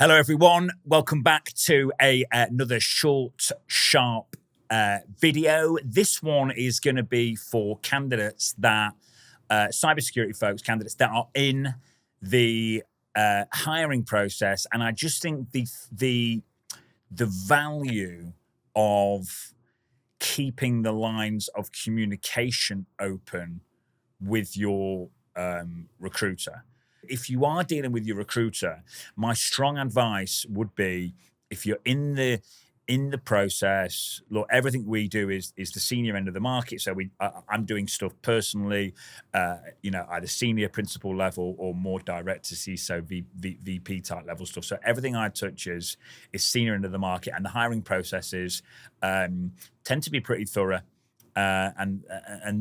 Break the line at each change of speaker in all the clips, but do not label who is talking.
Hello, everyone. Welcome back to another short, sharp video. This one is going to be for candidates that, cybersecurity folks, candidates that are in the hiring process. And I just think the value of keeping the lines of communication open with your recruiter. If you are dealing with your recruiter, my strong advice would be, if you're in the process, look, everything we do is the senior end of the market. So I'm doing stuff personally, either senior principal level or more direct to CISO, VP type level stuff. So everything I touch is senior end of the market, and the hiring processes tend to be pretty thorough. And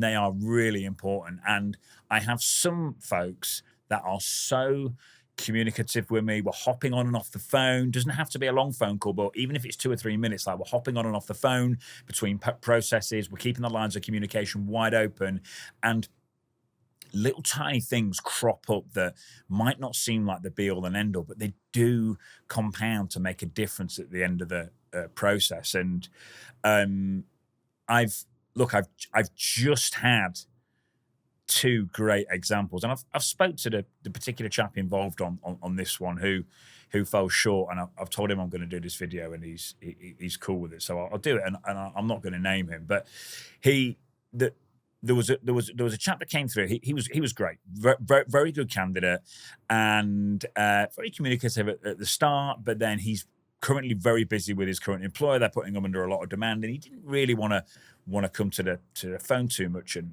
they are really important. And I have some folks that are so communicative with me. We're hopping on and off the phone. Doesn't have to be a long phone call, but even if it's 2 or 3 minutes, like, we're hopping on and off the phone between processes. We're keeping the lines of communication wide open, and little tiny things crop up that might not seem like the be all and end all, but they do compound to make a difference at the end of the process. And I've just had 2 great examples, and I've spoke to the particular chap involved on this one who fell short, and I've told him I'm going to do this video, and he's cool with it, so I'll do it. And I'm not going to name him, but there was a chap that came through. He was great, very good candidate, and very communicative at the start. But then he's currently very busy with his current employer. They're putting him under a lot of demand, and he didn't really want to come to the phone too much and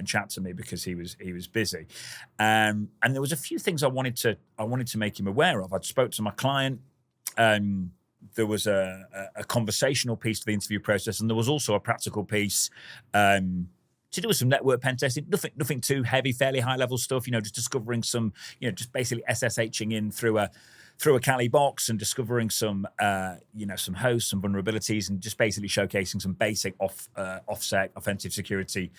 chat to me because he was busy. And there was a few things I wanted to make him aware of. I'd spoke to my client. There was a conversational piece to the interview process, and there was also a practical piece to do with some network pen testing. Nothing too heavy, fairly high level stuff. Just discovering some, just basically SSHing in through a Kali box and discovering some hosts, some vulnerabilities, and just basically showcasing some basic offsec offensive security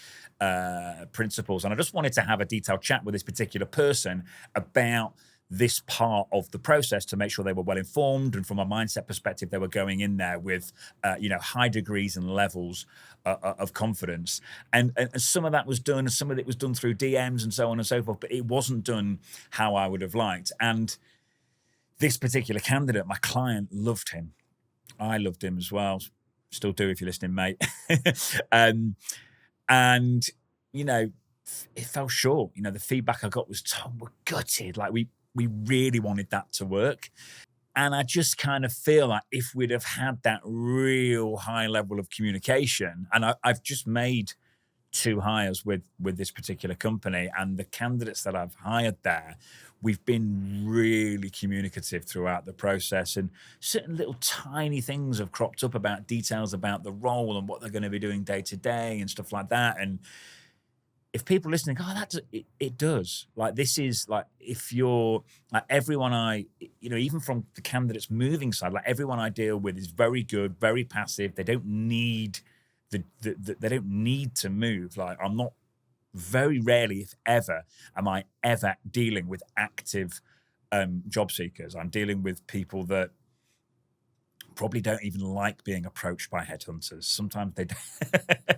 principles. And I just wanted to have a detailed chat with this particular person about this part of the process to make sure they were well informed, and from a mindset perspective, they were going in there with high degrees and levels of confidence. And some of that was done, and some of it was done through DMs and so on and so forth, but it wasn't done how I would have liked. And this particular candidate, my client, loved him. I loved him as well. Still do if you're listening, mate. And it fell short. The feedback I got was, Tom, we're gutted. Like, we really wanted that to work. And I just kind of feel like if we'd have had that real high level of communication, and I've just made 2 hires with this particular company, and the candidates that I've hired there, we've been really communicative throughout the process, and certain little tiny things have cropped up about details about the role and what they're going to be doing day to day and stuff like that. And if people are listening, it does. Like, this is like, if you're like everyone even from the candidates moving side, like everyone I deal with is very good, very passive. They don't need they don't need to move. Like, I'm not, very rarely, if ever, am I ever dealing with active job seekers. I'm dealing with people that probably don't even like being approached by headhunters. Sometimes they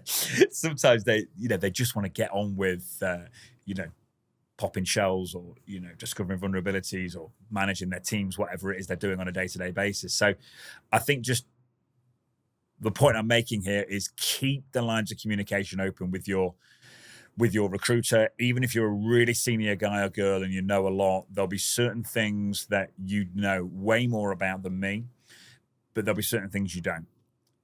sometimes they just want to get on with popping shells, or discovering vulnerabilities, or managing their teams, whatever it is they're doing on a day-to-day basis. So I think just the point I'm making here is keep the lines of communication open with your recruiter. Even if you're a really senior guy or girl and you know a lot, there'll be certain things that you know way more about than me, but there'll be certain things you don't.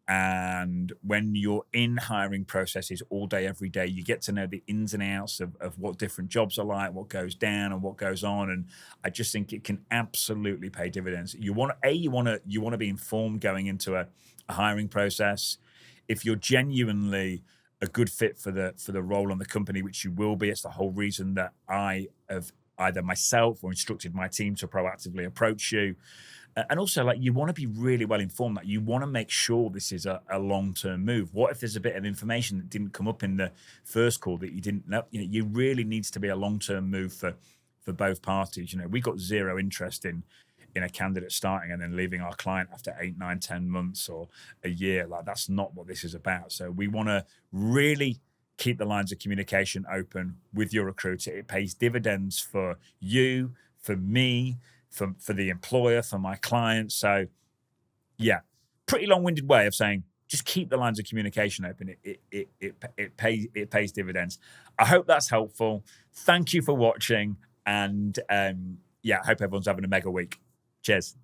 And when you're in hiring processes all day, every day, you get to know the ins and outs of what different jobs are like, what goes down and what goes on. And I just think it can absolutely pay dividends. You want to be informed going into a hiring process. If you're genuinely a good fit for the role and the company, which you will be, it's the whole reason that I have either myself or instructed my team to proactively approach you. And also, like, you want to be really well informed. That you want to make sure this is a long-term move. What if there's a bit of information that didn't come up in the first call that you didn't know? You really needs to be a long-term move for for both parties. You know, we got zero interest in a candidate starting and then leaving our client after 8, 9, 10 months or a year. Like, that's not what this is about. So we want to really keep the lines of communication open with your recruiter. It pays dividends for you, for me, for the employer, for my clients. So yeah, pretty long-winded way of saying just keep the lines of communication open. It pays dividends. I hope that's helpful. Thank you for watching, and yeah, I hope everyone's having a mega week. Cheers.